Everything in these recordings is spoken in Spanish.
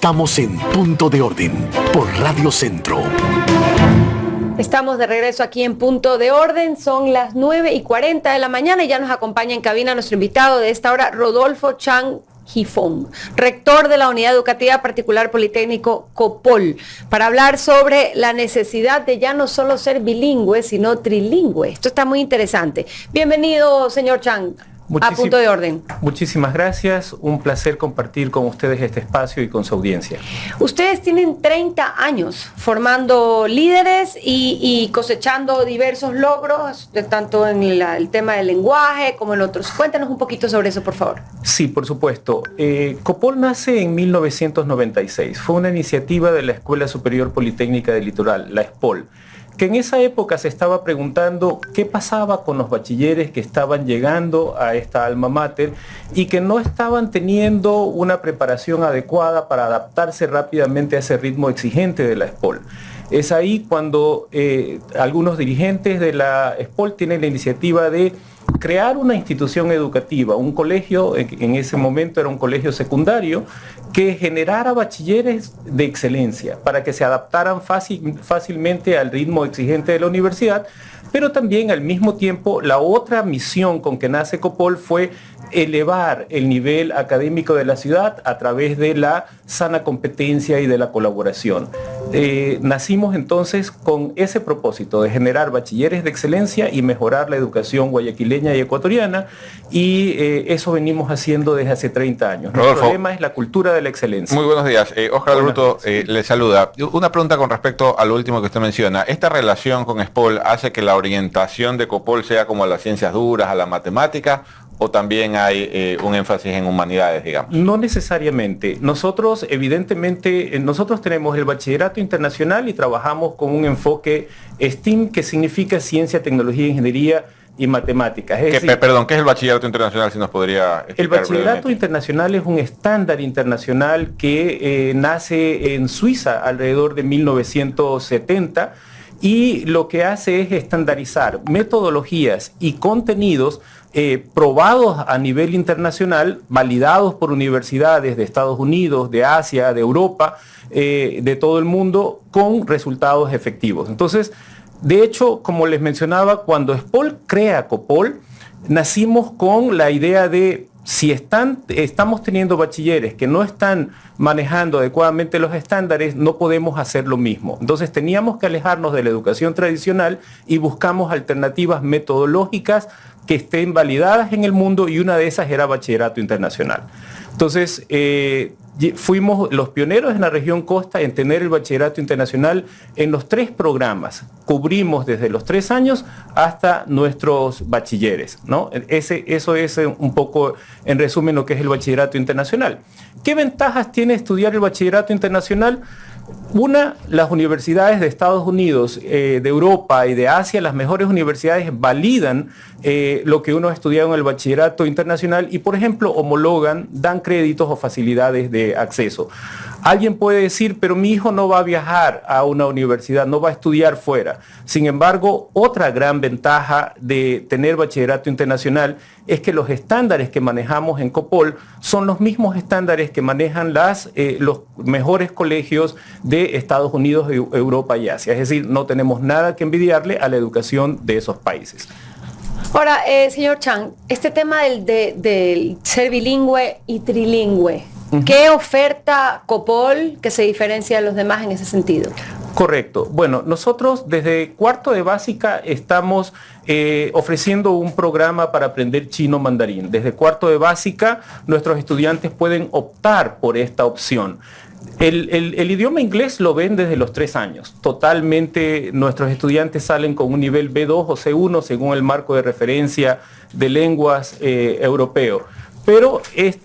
Estamos en Punto de Orden por Radio Centro. Estamos de regreso aquí en Punto de Orden, son las 9:40 de la mañana y ya nos acompaña en cabina nuestro invitado de esta hora, Rodolfo Chang Gifón, rector de la Unidad Educativa Particular Politécnico Copol, para hablar sobre la necesidad de ya no solo ser bilingüe, sino trilingüe. Esto está muy interesante. Bienvenido, señor Chang. A Punto de Orden. Muchísimas gracias, un placer compartir con ustedes este espacio y con su audiencia. Ustedes tienen 30 años formando líderes y cosechando diversos logros, tanto en el tema del lenguaje como en otros. Cuéntanos un poquito sobre eso, por favor. Sí, por supuesto. Copol nace en 1996. Fue una iniciativa de la Escuela Superior Politécnica del Litoral, la ESPOL, que en esa época se estaba preguntando qué pasaba con los bachilleres que estaban llegando a esta alma mater y que no estaban teniendo una preparación adecuada para adaptarse rápidamente a ese ritmo exigente de la ESPOL. Es ahí cuando algunos dirigentes de la ESPOL tienen la iniciativa de crear una institución educativa, un colegio, en ese momento era un colegio secundario, que generara bachilleres de excelencia para que se adaptaran fácilmente al ritmo exigente de la universidad, pero también al mismo tiempo la otra misión con que nace Copol fue elevar el nivel académico de la ciudad a través de la sana competencia y de la colaboración. Nacimos entonces con ese propósito de generar bachilleres de excelencia y mejorar la educación guayaquileña y ecuatoriana, y eso venimos haciendo desde hace 30 años. Nuestro problema es la cultura de la excelencia. Muy buenos días. Óscar Bruto le saluda. Una pregunta con respecto a lo último que usted menciona. ¿Esta relación con ESPOL hace que la orientación de Copol sea como a las ciencias duras, a la matemática, o también hay un énfasis en humanidades, digamos? No necesariamente. Nosotros, evidentemente, nosotros tenemos el bachillerato internacional y trabajamos con un enfoque STEAM, que significa ciencia, tecnología, ingeniería y matemáticas. Perdón, ¿qué es el bachillerato internacional? Si nos podría explicar. El bachillerato internacional es un estándar internacional que nace en Suiza alrededor de 1970, y lo que hace es estandarizar metodologías y contenidos probados a nivel internacional, validados por universidades de Estados Unidos, de Asia, de Europa, de todo el mundo, con resultados efectivos. Entonces, de hecho, como les mencionaba, cuando ESPOL crea Copol, nacimos con la idea de si estamos teniendo bachilleres que no están manejando adecuadamente los estándares, no podemos hacer lo mismo. Entonces teníamos que alejarnos de la educación tradicional y buscamos alternativas metodológicas que estén validadas en el mundo, y una de esas era bachillerato internacional. Entonces fuimos los pioneros en la región costa en tener el bachillerato internacional en los 3 programas. Cubrimos desde los 3 años hasta nuestros bachilleres, ¿no? Eso es un poco, en resumen, lo que es el bachillerato internacional. ¿Qué ventajas tiene estudiar el bachillerato internacional? Una, las universidades de Estados Unidos, de Europa y de Asia, las mejores universidades validan lo que uno ha estudiado en el bachillerato internacional y, por ejemplo, homologan, dan créditos o facilidades de acceso. Alguien puede decir, pero mi hijo no va a viajar a una universidad, no va a estudiar fuera. Sin embargo, otra gran ventaja de tener bachillerato internacional es que los estándares que manejamos en Copol son los mismos estándares que manejan los mejores colegios de Estados Unidos, Europa y Asia. Es decir, no tenemos nada que envidiarle a la educación de esos países. Ahora, señor Chang, este tema del ser bilingüe y trilingüe, ¿qué oferta Copol que se diferencia de los demás en ese sentido? Correcto. Bueno, nosotros desde cuarto de básica estamos ofreciendo un programa para aprender chino mandarín. Desde cuarto de básica nuestros estudiantes pueden optar por esta opción. El idioma inglés lo ven desde los 3 años. Totalmente nuestros estudiantes salen con un nivel B2 o C1 según el marco de referencia de lenguas europeo. Pero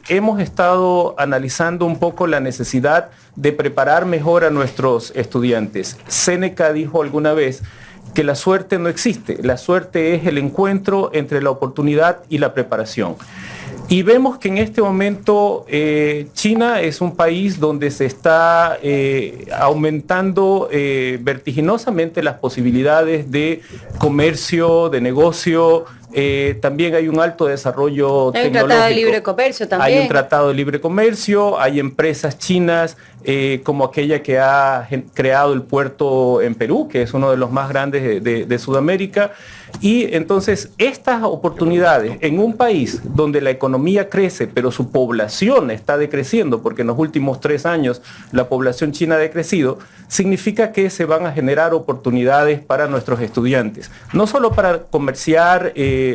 hemos estado analizando un poco la necesidad de preparar mejor a nuestros estudiantes. Séneca dijo alguna vez que la suerte no existe. La suerte es el encuentro entre la oportunidad y la preparación. Y vemos que en este momento China es un país donde se está aumentando vertiginosamente las posibilidades de comercio, de negocio, también hay un alto desarrollo tecnológico. Hay un tratado de libre comercio también. Hay un tratado de libre comercio, hay empresas chinas como aquella que ha creado el puerto en Perú, que es uno de los más grandes de Sudamérica. Y entonces estas oportunidades en un país donde la economía crece, pero su población está decreciendo, porque en los últimos 3 años la población china ha decrecido, significa que se van a generar oportunidades para nuestros estudiantes, no solo para comerciar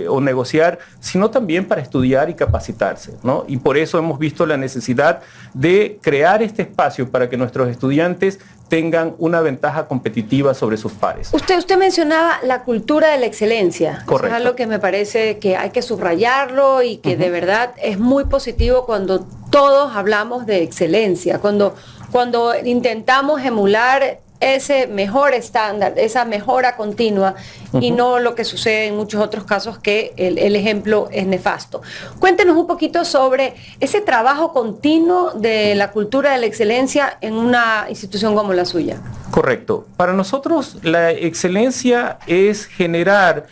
o negociar, sino también para estudiar y capacitarse, ¿no? Y por eso hemos visto la necesidad de crear este espacio para que nuestros estudiantes tengan una ventaja competitiva sobre sus pares. Usted mencionaba la cultura de la excelencia. Correcto. Eso es algo que me parece que hay que subrayarlo y que de verdad es muy positivo cuando todos hablamos de excelencia, cuando intentamos emular ese mejor estándar, esa mejora continua y no lo que sucede en muchos otros casos que el ejemplo es nefasto. Cuéntenos un poquito sobre ese trabajo continuo de la cultura de la excelencia en una institución como la suya. Correcto. Para nosotros la excelencia es generar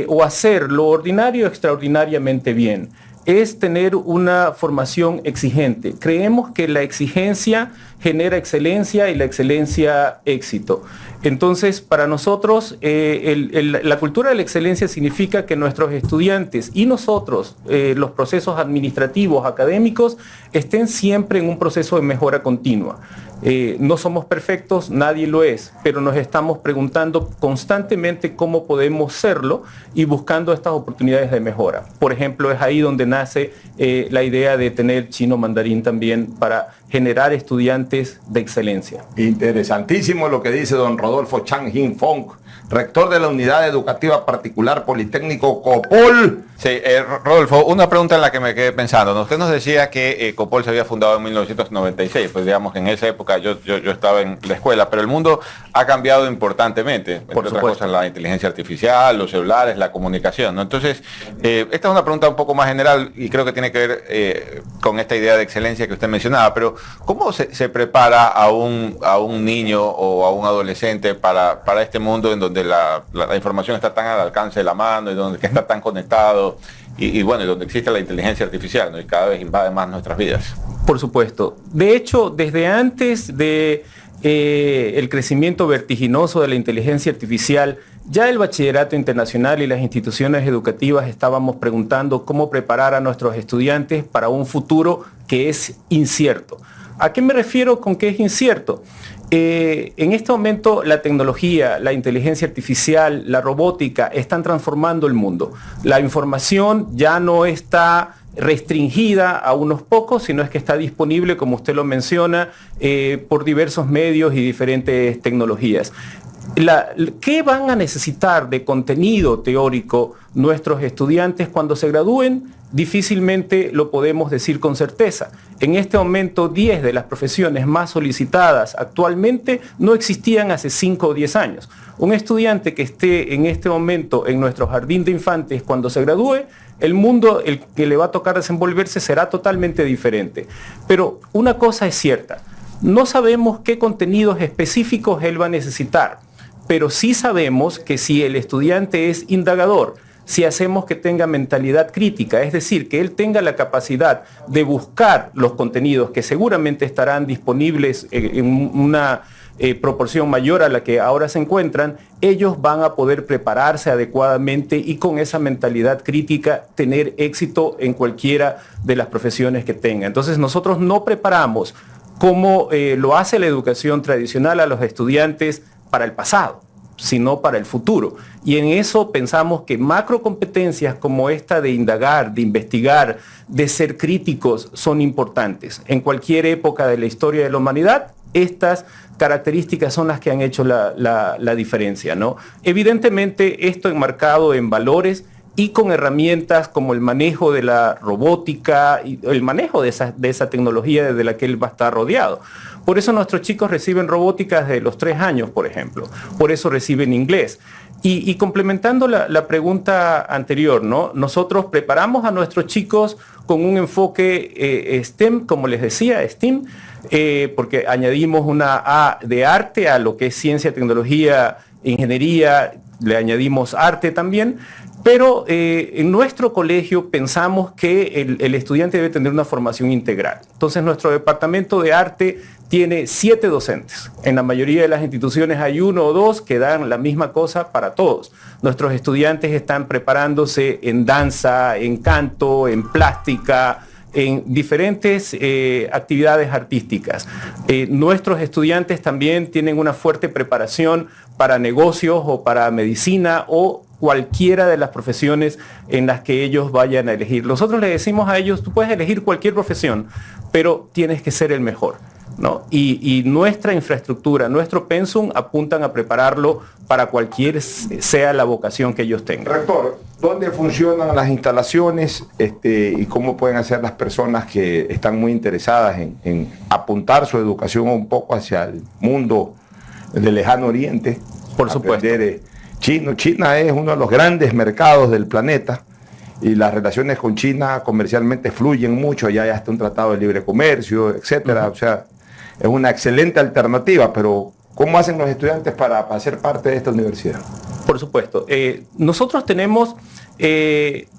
o hacer lo ordinario extraordinariamente bien. Es tener una formación exigente. Creemos que la exigencia genera excelencia y la excelencia éxito. Entonces, para nosotros, la cultura de la excelencia significa que nuestros estudiantes y nosotros, los procesos administrativos, académicos, estén siempre en un proceso de mejora continua. No somos perfectos, nadie lo es, pero nos estamos preguntando constantemente cómo podemos serlo y buscando estas oportunidades de mejora. Por ejemplo, es ahí donde nace la idea de tener chino mandarín también para generar estudiantes de excelencia. Interesantísimo lo que dice don Rodolfo Chang Hing-Fong, rector de la Unidad Educativa Particular Politécnico Copol. Sí, Rodolfo, una pregunta en la que me quedé pensando, ¿no? Usted nos decía que Copol se había fundado en 1996, pues digamos que en esa época yo estaba en la escuela, pero el mundo ha cambiado importantemente, entre otras cosas la inteligencia artificial, los celulares, la comunicación, ¿no? Entonces, esta es una pregunta un poco más general y creo que tiene que ver con esta idea de excelencia que usted mencionaba, pero ¿cómo se prepara a un niño o a un adolescente para este mundo en donde la información está tan al alcance de la mano y donde está tan conectado y bueno, y donde existe la inteligencia artificial, ¿no? Y cada vez invade más nuestras vidas? Por supuesto. De hecho, desde antes de el crecimiento vertiginoso de la inteligencia artificial, ya el bachillerato internacional y las instituciones educativas estábamos preguntando cómo preparar a nuestros estudiantes para un futuro que es incierto. ¿A qué me refiero con que es incierto? En este momento la tecnología, la inteligencia artificial, la robótica están transformando el mundo. La información ya no está restringida a unos pocos, sino es que está disponible, como usted lo menciona, por diversos medios y diferentes tecnologías. ¿Qué van a necesitar de contenido teórico nuestros estudiantes cuando se gradúen? Difícilmente lo podemos decir con certeza. En este momento, 10 de las profesiones más solicitadas actualmente no existían hace 5 o 10 años. Un estudiante que esté en este momento en nuestro jardín de infantes cuando se gradúe, el mundo el que le va a tocar desenvolverse será totalmente diferente. Pero una cosa es cierta, no sabemos qué contenidos específicos él va a necesitar, pero sí sabemos que si el estudiante es indagador, si hacemos que tenga mentalidad crítica, es decir, que él tenga la capacidad de buscar los contenidos que seguramente estarán disponibles en una proporción mayor a la que ahora se encuentran, ellos van a poder prepararse adecuadamente y con esa mentalidad crítica tener éxito en cualquiera de las profesiones que tenga. Entonces nosotros no preparamos como lo hace la educación tradicional a los estudiantes para el pasado, sino para el futuro. Y en eso pensamos que macrocompetencias como esta de indagar, de investigar, de ser críticos son importantes. En cualquier época de la historia de la humanidad, estas características son las que han hecho la diferencia, ¿no? Evidentemente esto enmarcado en valores y con herramientas como el manejo de la robótica y el manejo de esa tecnología de la que él va a estar rodeado. Por eso nuestros chicos reciben robótica desde los 3 años, por ejemplo. Por eso reciben inglés. Y complementando la pregunta anterior, ¿no? Nosotros preparamos a nuestros chicos con un enfoque STEM, como les decía, STEAM, porque añadimos una A de arte a lo que es ciencia, tecnología ingeniería, le añadimos arte también. Pero en nuestro colegio pensamos que el estudiante debe tener una formación integral. Entonces nuestro departamento de arte tiene 7 docentes. En la mayoría de las instituciones hay 1 o 2 que dan la misma cosa para todos. Nuestros estudiantes están preparándose en danza, en canto, en plástica, en diferentes actividades artísticas. Nuestros estudiantes también tienen una fuerte preparación para negocios o para medicina o cualquiera de las profesiones en las que ellos vayan a elegir. Nosotros le decimos a ellos, tú puedes elegir cualquier profesión, pero tienes que ser el mejor, ¿no? Y nuestra infraestructura, nuestro pensum apuntan a prepararlo para cualquier sea la vocación que ellos tengan. Rector, ¿dónde funcionan las instalaciones y cómo pueden hacer las personas que están muy interesadas en apuntar su educación un poco hacia el mundo del lejano oriente? Por supuesto. China es uno de los grandes mercados del planeta y las relaciones con China comercialmente fluyen mucho, ya hay hasta un tratado de libre comercio, etcétera. O sea, es una excelente alternativa, pero ¿cómo hacen los estudiantes para ser parte de esta universidad? Por supuesto. Nosotros tenemos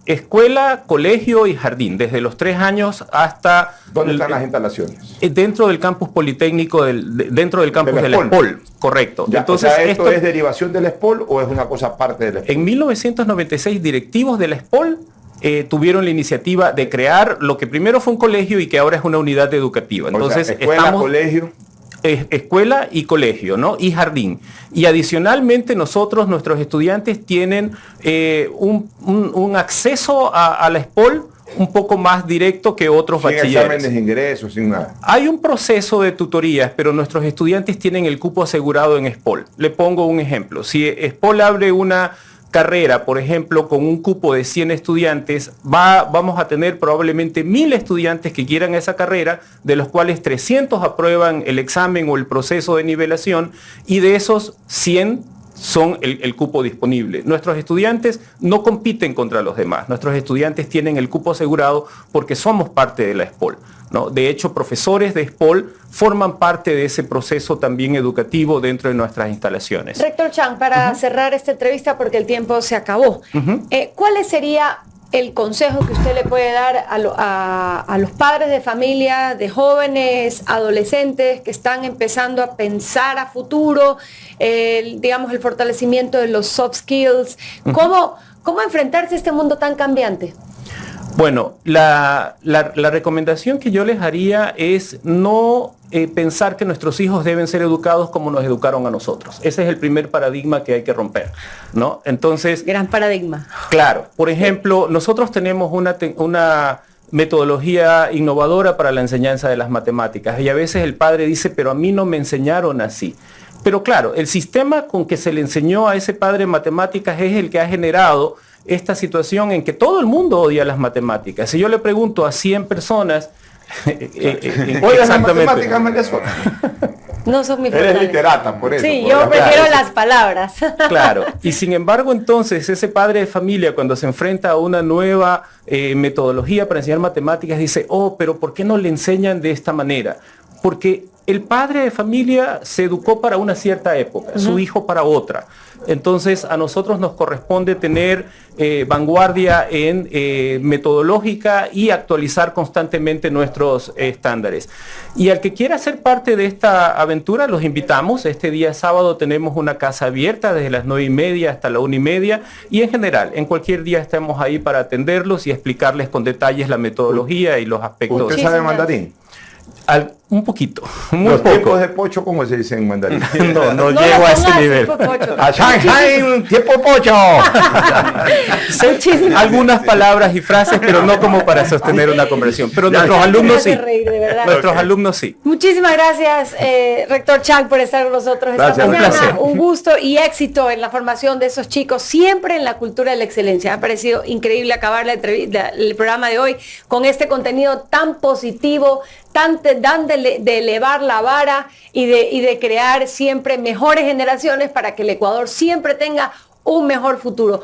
escuela, colegio y jardín, desde los 3 años hasta... ¿Dónde están las instalaciones? Dentro del campus politécnico, dentro del campus del ESPOL, correcto. Ya, entonces, o sea, ¿esto es derivación del ESPOL o es una cosa aparte del ESPOL? En 1996, directivos del ESPOL tuvieron la iniciativa de crear lo que primero fue un colegio y que ahora es una unidad educativa. Entonces, o sea, escuela, colegio... escuela y colegio, ¿no? Y jardín. Y adicionalmente nuestros estudiantes tienen un acceso a la ESPOL un poco más directo que otros bachilleres. Sin exámenes de ingreso, sin nada. Hay un proceso de tutorías, pero nuestros estudiantes tienen el cupo asegurado en ESPOL. Le pongo un ejemplo. Si ESPOL abre una carrera, por ejemplo, con un cupo de 100 estudiantes, vamos a tener probablemente 1000 estudiantes que quieran esa carrera, de los cuales 300 aprueban el examen o el proceso de nivelación, y de esos 100 son el cupo disponible. Nuestros estudiantes no compiten contra los demás. Nuestros estudiantes tienen el cupo asegurado porque somos parte de la ESPOL, ¿no? De hecho, profesores de ESPOL forman parte de ese proceso también educativo dentro de nuestras instalaciones. Rector Chang, para cerrar esta entrevista, porque el tiempo se acabó, ¿cuál sería el consejo que usted le puede dar a los padres de familia, de jóvenes, adolescentes que están empezando a pensar a futuro, digamos, el fortalecimiento de los soft skills? ¿Cómo enfrentarse a este mundo tan cambiante? Bueno, la recomendación que yo les haría es no pensar que nuestros hijos deben ser educados como nos educaron a nosotros. Ese es el primer paradigma que hay que romper, ¿no? Entonces... Gran paradigma. Claro. Por ejemplo, nosotros tenemos una metodología innovadora para la enseñanza de las matemáticas y a veces el padre dice, pero a mí no me enseñaron así. Pero claro, el sistema con que se le enseñó a ese padre matemáticas es el que ha generado esta situación en que todo el mundo odia las matemáticas. Si yo le pregunto a 100 personas... Oye, las matemáticas, María Sola. No son mi Eres literata, por eso. Sí, yo prefiero las palabras. Claro, y sin embargo entonces ese padre de familia cuando se enfrenta a una nueva metodología para enseñar matemáticas dice, oh, pero ¿por qué no le enseñan de esta manera? Porque el padre de familia se educó para una cierta época, su hijo para otra. Entonces a nosotros nos corresponde tener vanguardia en metodológica y actualizar constantemente nuestros estándares. Y al que quiera ser parte de esta aventura, los invitamos. Este día sábado tenemos una casa abierta desde las 9:30 hasta la 1:30 y en general, en cualquier día estamos ahí para atenderlos y explicarles con detalles la metodología y los aspectos. ¿Usted sabe mandarín? Un poquito, muy Los poco. tiempos de pocho, ¿cómo se dice en mandarín? No llego a ese nivel. ¡Tiempo pocho! Sé algunas palabras y frases, pero no como para sostener una conversación. Pero nuestros alumnos sí. Nuestros alumnos sí. Muchísimas gracias, Rector Chang, por estar con nosotros esta mañana. Un gusto y éxito en la formación de esos chicos, siempre en la cultura de la excelencia. Me ha parecido increíble acabar el programa de hoy con este contenido tan positivo, tan de elevar la vara y de crear siempre mejores generaciones para que el Ecuador siempre tenga un mejor futuro.